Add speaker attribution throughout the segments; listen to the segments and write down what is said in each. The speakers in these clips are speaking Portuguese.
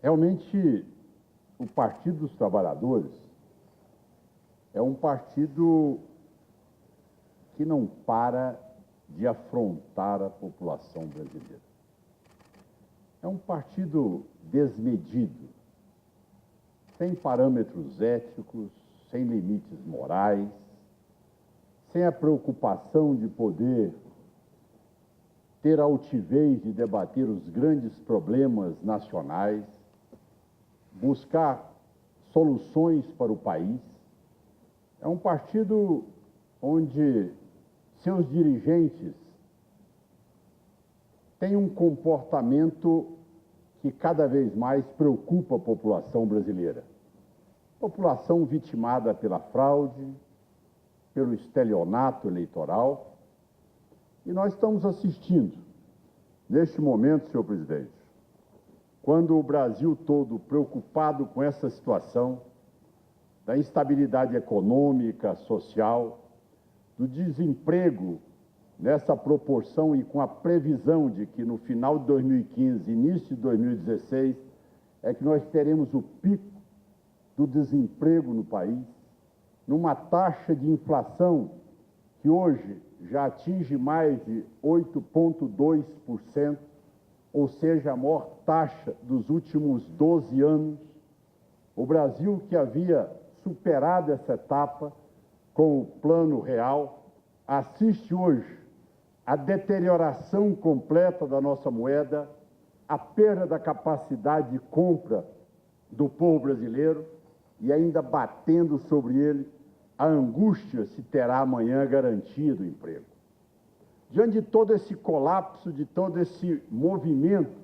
Speaker 1: Realmente, o Partido dos Trabalhadores é um partido que não para de afrontar a população brasileira. É um partido desmedido, sem parâmetros éticos, sem limites morais, sem a preocupação de poder ter a altivez de debater os grandes problemas nacionais, buscar soluções para o país. É um partido onde seus dirigentes têm um comportamento que cada vez mais preocupa a população brasileira. População vitimada pela fraude, pelo estelionato eleitoral. E nós estamos assistindo, neste momento, senhor presidente, quando o Brasil todo preocupado com essa situação, da instabilidade econômica, social, do desemprego nessa proporção e com a previsão de que no final de 2015, início de 2016, é que nós teremos o pico do desemprego no país, numa taxa de inflação que hoje já atinge mais de 8,2%, ou seja, a maior taxa dos últimos 12 anos. O Brasil, que havia superado essa etapa com o Plano Real, assiste hoje à deterioração completa da nossa moeda, a perda da capacidade de compra do povo brasileiro e ainda batendo sobre ele a angústia se terá amanhã garantia do emprego. Diante de todo esse colapso, de todo esse movimento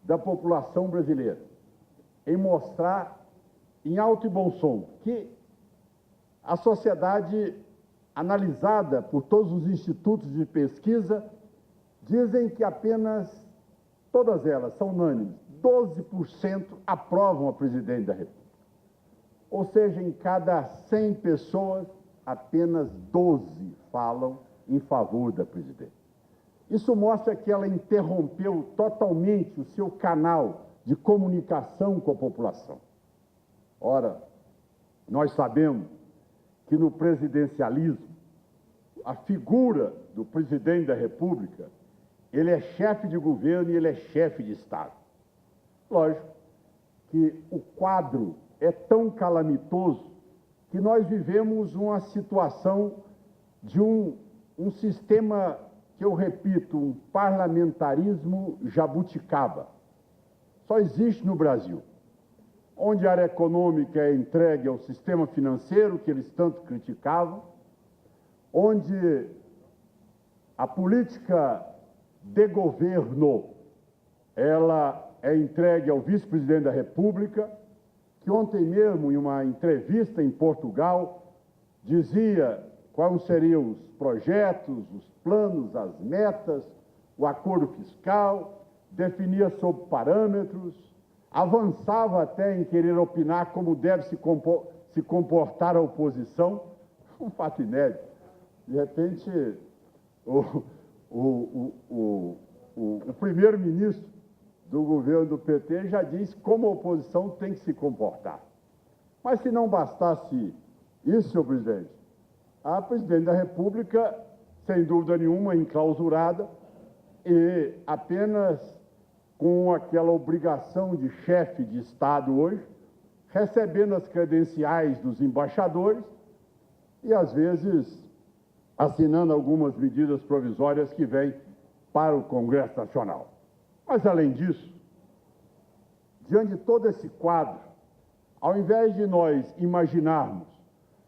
Speaker 1: da população brasileira, em mostrar em alto e bom som que a sociedade, analisada por todos os institutos de pesquisa, dizem que apenas, todas elas são unânimes, 12% aprovam a presidente da República. Ou seja, em cada 100 pessoas, apenas 12 falam em favor da presidente. Isso mostra que ela interrompeu totalmente o seu canal de comunicação com a população. Ora, nós sabemos que no presidencialismo, a figura do presidente da República, ele é chefe de governo e ele é chefe de Estado. Lógico que o quadro é tão calamitoso que nós vivemos uma situação de um sistema, que eu repito, um parlamentarismo jabuticaba. Só existe no Brasil, onde a área econômica é entregue ao sistema financeiro, que eles tanto criticavam, onde a política de governo, ela é entregue ao vice-presidente da República, que ontem mesmo, em uma entrevista em Portugal, dizia quais seriam os projetos, os planos, as metas, o acordo fiscal, definia sob parâmetros, avançava até em querer opinar como deve se comportar a oposição. Um fato inédito. De repente, o primeiro-ministro do governo do PT já disse como a oposição tem que se comportar. Mas se não bastasse isso, senhor presidente, a presidente da República, sem dúvida nenhuma, enclausurada e apenas com aquela obrigação de chefe de Estado hoje, recebendo as credenciais dos embaixadores e, às vezes, assinando algumas medidas provisórias que vêm para o Congresso Nacional. Mas, além disso, diante de todo esse quadro, ao invés de nós imaginarmos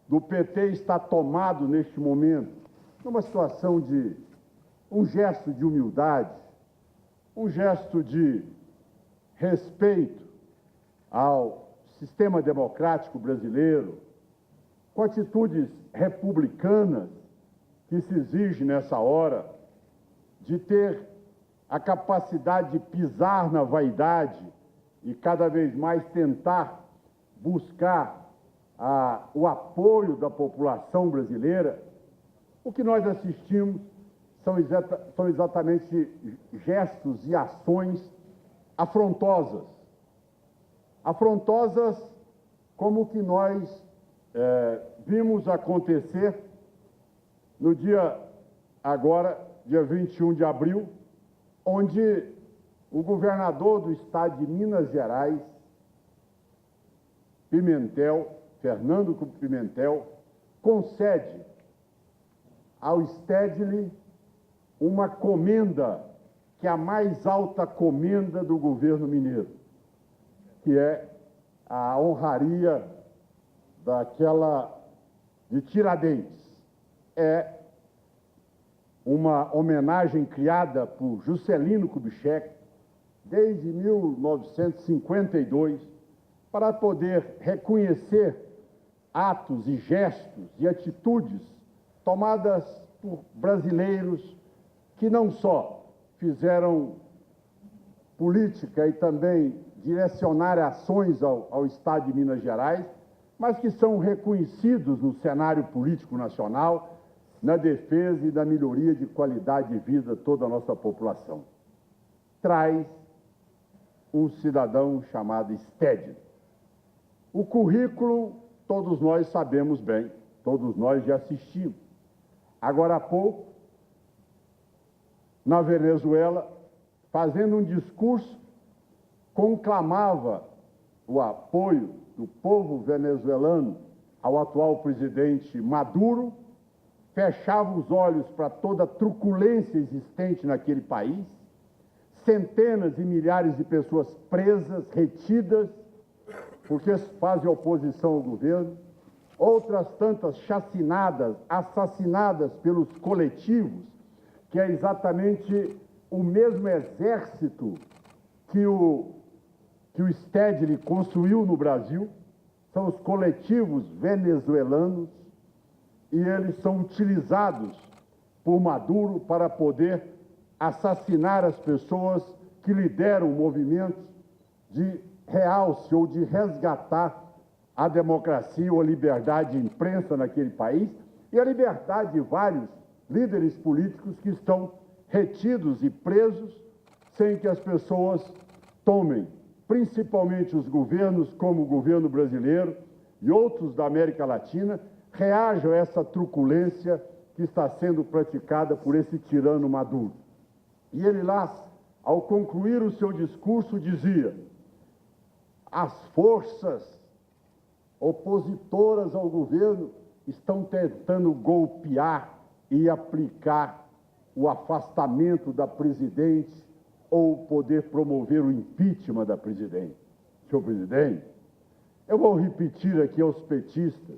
Speaker 1: do PT estar tomado neste momento, numa situação de um gesto de humildade, um gesto de respeito ao sistema democrático brasileiro, com atitudes republicanas que se exige nessa hora, de ter a capacidade de pisar na vaidade e cada vez mais tentar buscar o apoio da população brasileira, o que nós assistimos são exatamente gestos e ações afrontosas, afrontosas como o que nós vimos acontecer no dia 21 de abril, onde o governador do estado de Minas Gerais, Fernando Pimentel, concede ao Stedley uma comenda, que é a mais alta comenda do governo mineiro, que é a honraria de Tiradentes. É uma homenagem criada por Juscelino Kubitschek desde 1952 para poder reconhecer atos e gestos e atitudes tomadas por brasileiros que não só fizeram política e também direcionaram ações ao Estado de Minas Gerais, mas que são reconhecidos no cenário político nacional, na defesa e da melhoria de qualidade de vida de toda a nossa população. Traz um cidadão chamado Stedley. O currículo, todos nós sabemos bem, todos nós já assistimos. Agora há pouco, na Venezuela, fazendo um discurso, conclamava o apoio do povo venezuelano ao atual presidente Maduro, fechava os olhos para toda a truculência existente naquele país, centenas e milhares de pessoas presas, retidas, porque fazem oposição ao governo, outras tantas chacinadas, assassinadas pelos coletivos, que é exatamente o mesmo exército que o Stedley construiu no Brasil, são os coletivos venezuelanos, e eles são utilizados por Maduro para poder assassinar as pessoas que lideram movimentos de realce ou de resgatar a democracia ou a liberdade de imprensa naquele país e a liberdade de vários líderes políticos que estão retidos e presos sem que as pessoas tomem, principalmente os governos como o governo brasileiro e outros da América Latina, reajam a essa truculência que está sendo praticada por esse tirano Maduro. E ele lá, ao concluir o seu discurso, dizia: as forças opositoras ao governo estão tentando golpear e aplicar o afastamento da presidente ou poder promover o impeachment da presidente. Senhor presidente, eu vou repetir aqui aos petistas: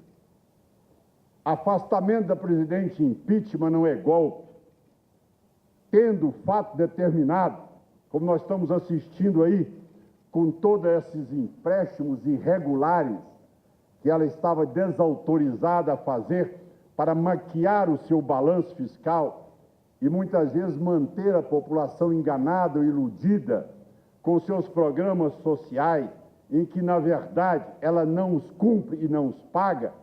Speaker 1: afastamento da presidente e impeachment não é golpe. Tendo o fato determinado, como nós estamos assistindo aí, com todos esses empréstimos irregulares que ela estava desautorizada a fazer para maquiar o seu balanço fiscal e muitas vezes manter a população enganada ou iludida com seus programas sociais, em que, na verdade, ela não os cumpre e não os paga,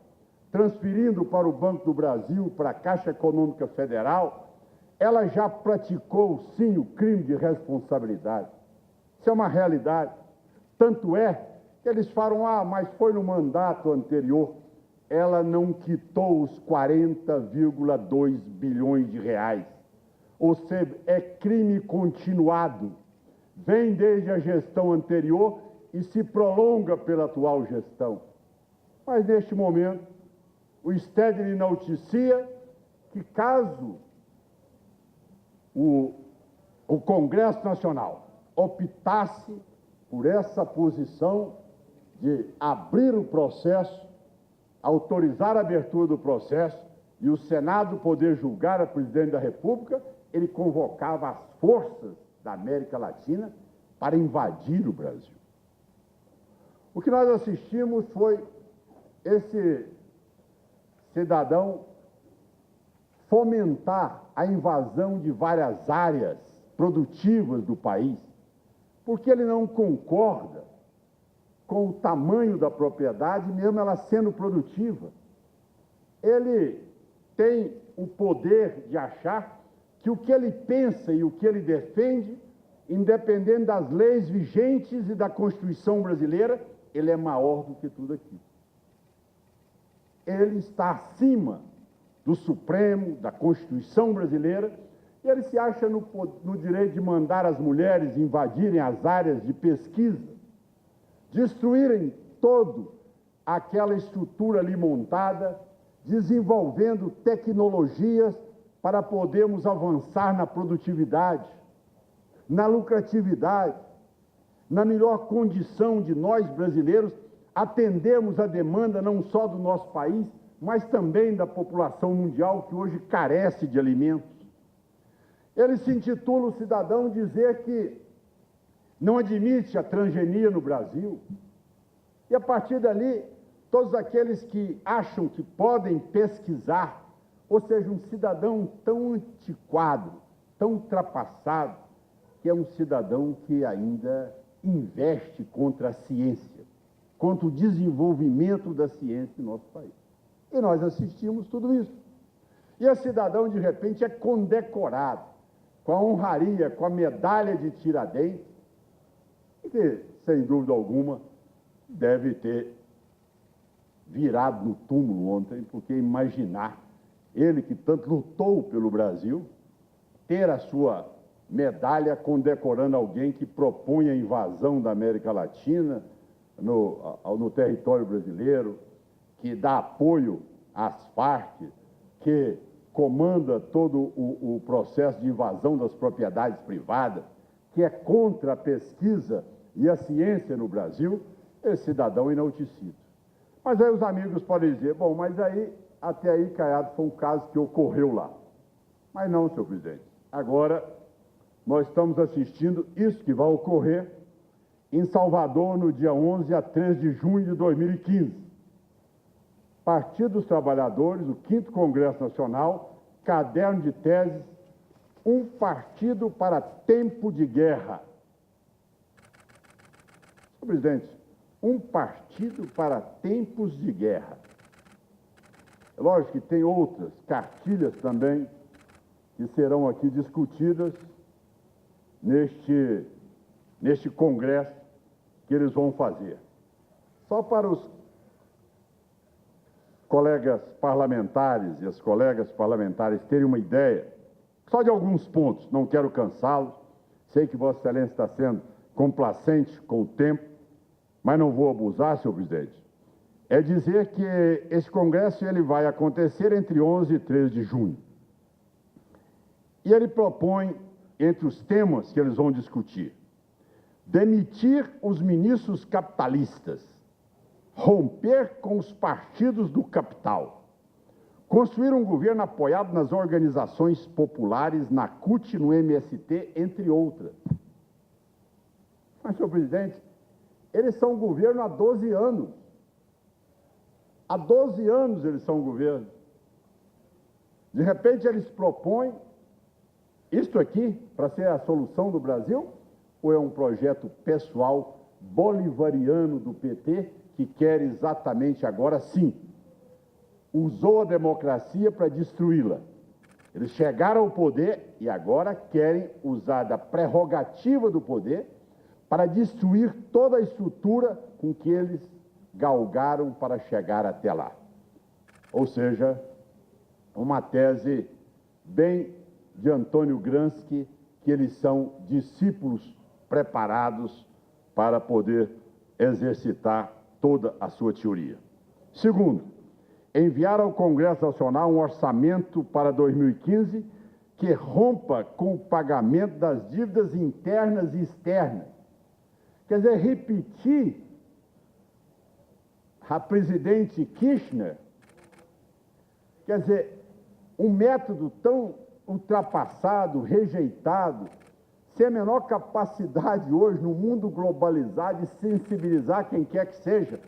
Speaker 1: transferindo para o Banco do Brasil, para a Caixa Econômica Federal, ela já praticou, sim, o crime de responsabilidade. Isso é uma realidade. Tanto é que eles falam: mas foi no mandato anterior. Ela não quitou os 40,2 bilhões de reais. Ou seja, é crime continuado. Vem desde a gestão anterior e se prolonga pela atual gestão. Mas, neste momento, o Stedley noticia que, caso o Congresso Nacional optasse por essa posição de abrir o processo, autorizar a abertura do processo e o Senado poder julgar a presidente da República, ele convocava as forças da América Latina para invadir o Brasil. O que nós assistimos foi esse cidadão fomentar a invasão de várias áreas produtivas do país, porque ele não concorda com o tamanho da propriedade, mesmo ela sendo produtiva. Ele tem o poder de achar que o que ele pensa e o que ele defende independente das leis vigentes e da Constituição brasileira, ele é maior do que tudo aqui. Ele está acima do Supremo, da Constituição brasileira, e ele se acha no direito de mandar as mulheres invadirem as áreas de pesquisa, destruírem toda aquela estrutura ali montada, desenvolvendo tecnologias para podermos avançar na produtividade, na lucratividade, na melhor condição de nós brasileiros atendermos a demanda não só do nosso país, mas também da população mundial que hoje carece de alimentos. Ele se intitula o cidadão dizer que não admite a transgenia no Brasil. E a partir dali, todos aqueles que acham que podem pesquisar, ou seja, um cidadão tão antiquado, tão ultrapassado, que é um cidadão que ainda investe contra a ciência, contra o desenvolvimento da ciência em nosso país. E nós assistimos tudo isso. E esse cidadão, de repente, é condecorado com a honraria, com a medalha de Tiradentes, que, sem dúvida alguma, deve ter virado no túmulo ontem, porque imaginar ele que tanto lutou pelo Brasil, ter a sua medalha condecorando alguém que propõe a invasão da América Latina no território brasileiro, que dá apoio às Farc, que comanda todo o processo de invasão das propriedades privadas, que é contra a pesquisa e a ciência no Brasil, esse cidadão enaltecido. Mas aí os amigos podem dizer, bom, mas aí, até aí, Caiado, foi um caso que ocorreu lá. Mas não, senhor presidente. Agora, nós estamos assistindo isso que vai ocorrer em Salvador, no dia 11 a 13 de junho de 2015. Partido dos Trabalhadores, o 5º Congresso Nacional, caderno de teses, um partido para tempo de guerra. Senhor presidente, um partido para tempos de guerra. É lógico que tem outras cartilhas também que serão aqui discutidas neste congresso que eles vão fazer. Só para os colegas parlamentares e as colegas parlamentares terem uma ideia, só de alguns pontos, não quero cansá-los, sei que Vossa Excelência está sendo complacente com o tempo, mas não vou abusar, senhor presidente. É dizer que esse congresso ele vai acontecer entre 11 e 13 de junho. E ele propõe, entre os temas que eles vão discutir, demitir os ministros capitalistas, romper com os partidos do capital, construir um governo apoiado nas organizações populares, na CUT, no MST, entre outras. Mas, senhor presidente, eles são governo há 12 anos. Há 12 anos eles são governo. De repente, eles propõem isto aqui para ser a solução do Brasil? Ou é um projeto pessoal bolivariano do PT que quer exatamente agora, sim, usou a democracia para destruí-la? Eles chegaram ao poder e agora querem usar da prerrogativa do poder para destruir toda a estrutura com que eles galgaram para chegar até lá. Ou seja, uma tese bem de Antônio Gramsci, que eles são discípulos preparados para poder exercitar toda a sua teoria. Segundo, enviar ao Congresso Nacional um orçamento para 2015 que rompa com o pagamento das dívidas internas e externas. Quer dizer, repetir a presidente Kirchner, quer dizer, um método tão ultrapassado, rejeitado, sem a menor capacidade hoje, no mundo globalizado, de sensibilizar quem quer que seja,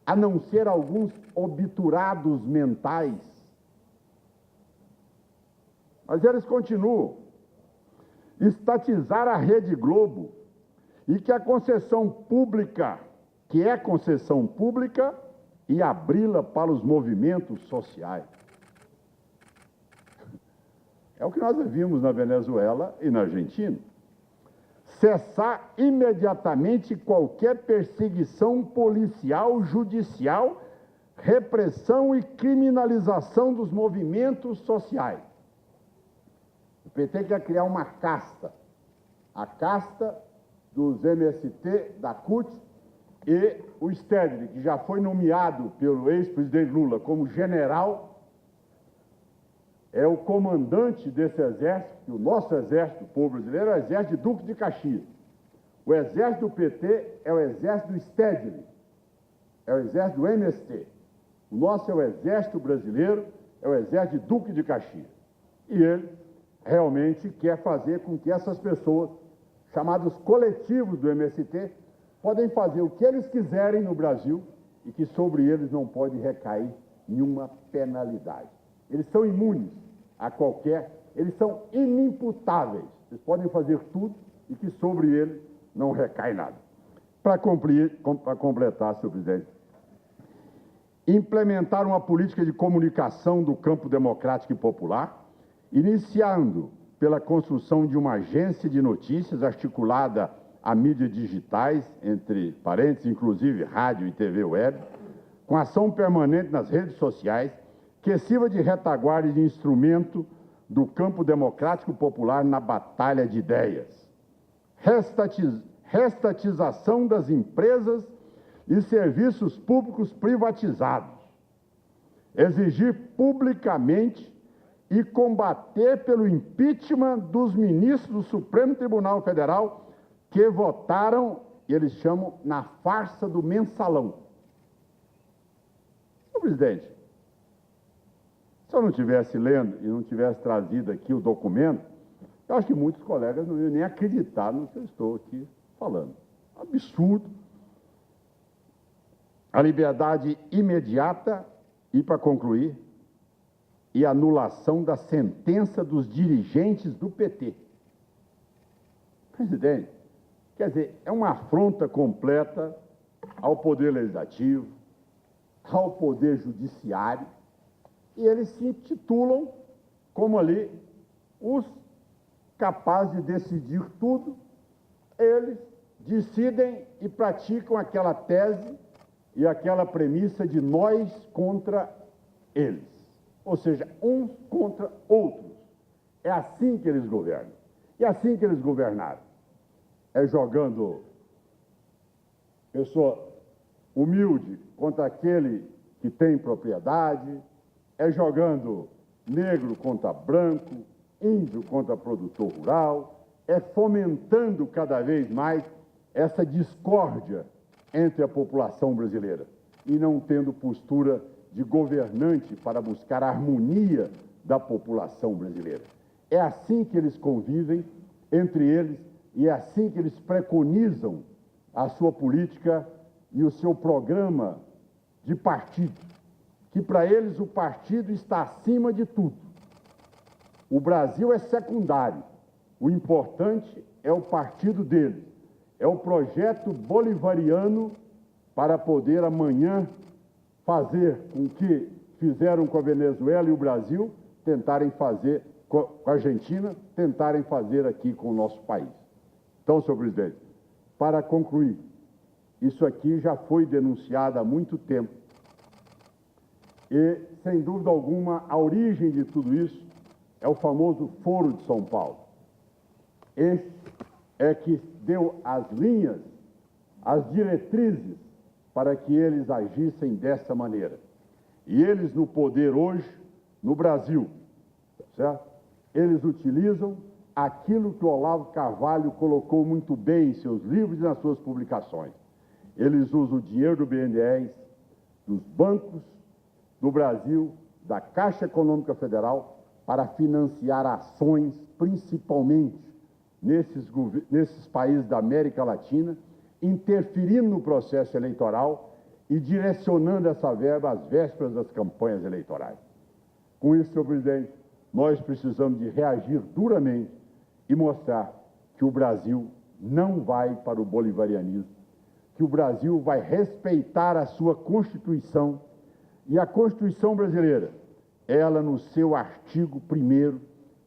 Speaker 1: a não ser alguns obturados mentais. Mas eles continuam. Estatizar a Rede Globo e que a concessão pública, que é concessão pública, e abri-la para os movimentos sociais. É o que nós vimos na Venezuela e na Argentina. cessar imediatamente qualquer perseguição policial, judicial, repressão e criminalização dos movimentos sociais. O PT quer criar uma casta, a casta dos MST, da CUT, e o Stedley, que já foi nomeado pelo ex-presidente Lula como general, é o comandante desse exército, que o nosso exército, o povo brasileiro, é o exército de Duque de Caxias. O exército do PT é o exército do Stedley, é o exército do MST. O nosso é o exército brasileiro, é o exército de Duque de Caxias. E ele realmente quer fazer com que essas pessoas, chamados coletivos do MST, podem fazer o que eles quiserem no Brasil e que sobre eles não pode recair nenhuma penalidade. Eles são imunes a qualquer, eles são inimputáveis. Eles podem fazer tudo e que sobre eles não recai nada. Para completar, senhor presidente, implementar uma política de comunicação do campo democrático e popular, iniciando pela construção de uma agência de notícias articulada a mídias digitais, entre parênteses, inclusive rádio e TV web, com ação permanente nas redes sociais, que sirva de retaguarda e de instrumento do campo democrático popular na batalha de ideias. Restatização das empresas e serviços públicos privatizados. Exigir publicamente e combater pelo impeachment dos ministros do Supremo Tribunal Federal que votaram, eles chamam, na farsa do mensalão. Senhor presidente, se eu não estivesse lendo e não tivesse trazido aqui o documento, eu acho que muitos colegas não iam nem acreditar no que eu estou aqui falando. Absurdo. A liberdade imediata e, para concluir, e anulação da sentença dos dirigentes do PT. Presidente, quer dizer, é uma afronta completa ao Poder Legislativo, ao Poder Judiciário, e eles se intitulam como ali os capazes de decidir tudo. Eles decidem e praticam aquela tese e aquela premissa de nós contra eles. Ou seja, uns contra outros. É assim que eles governam. E é assim que eles governaram. É jogando pessoa humilde contra aquele que tem propriedade, é jogando negro contra branco, índio contra produtor rural, é fomentando cada vez mais essa discórdia entre a população brasileira e não tendo postura de governante para buscar a harmonia da população brasileira. É assim que eles convivem entre eles e é assim que eles preconizam a sua política e o seu programa de partido, que para eles o partido está acima de tudo. O Brasil é secundário, o importante é o partido deles, é o projeto bolivariano para poder amanhã fazer com que fizeram com a Venezuela e o Brasil, tentarem fazer com a Argentina, tentarem fazer aqui com o nosso país. Então, senhor presidente, para concluir, isso aqui já foi denunciado há muito tempo e, sem dúvida alguma, a origem de tudo isso é o famoso Foro de São Paulo. Esse é que deu as linhas, as diretrizes para que eles agissem dessa maneira. E eles no poder hoje, no Brasil, certo? Eles utilizam aquilo que o Olavo Carvalho colocou muito bem em seus livros e nas suas publicações. Eles usam o dinheiro do BNDES, dos bancos do Brasil, da Caixa Econômica Federal, para financiar ações, principalmente nesses países da América Latina, interferindo no processo eleitoral e direcionando essa verba às vésperas das campanhas eleitorais. Com isso, senhor presidente, nós precisamos de reagir duramente e mostrar que o Brasil não vai para o bolivarianismo, que o Brasil vai respeitar a sua Constituição e a Constituição brasileira, ela no seu artigo 1º,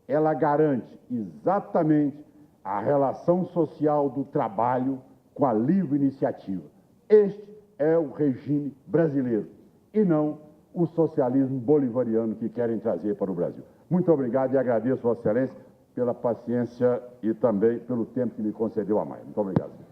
Speaker 1: ela garante exatamente a relação social do trabalho com a livre iniciativa. Este é o regime brasileiro e não o socialismo bolivariano que querem trazer para o Brasil. Muito obrigado e agradeço, Vossa Excelência, pela paciência e também pelo tempo que me concedeu a mais. Muito obrigado.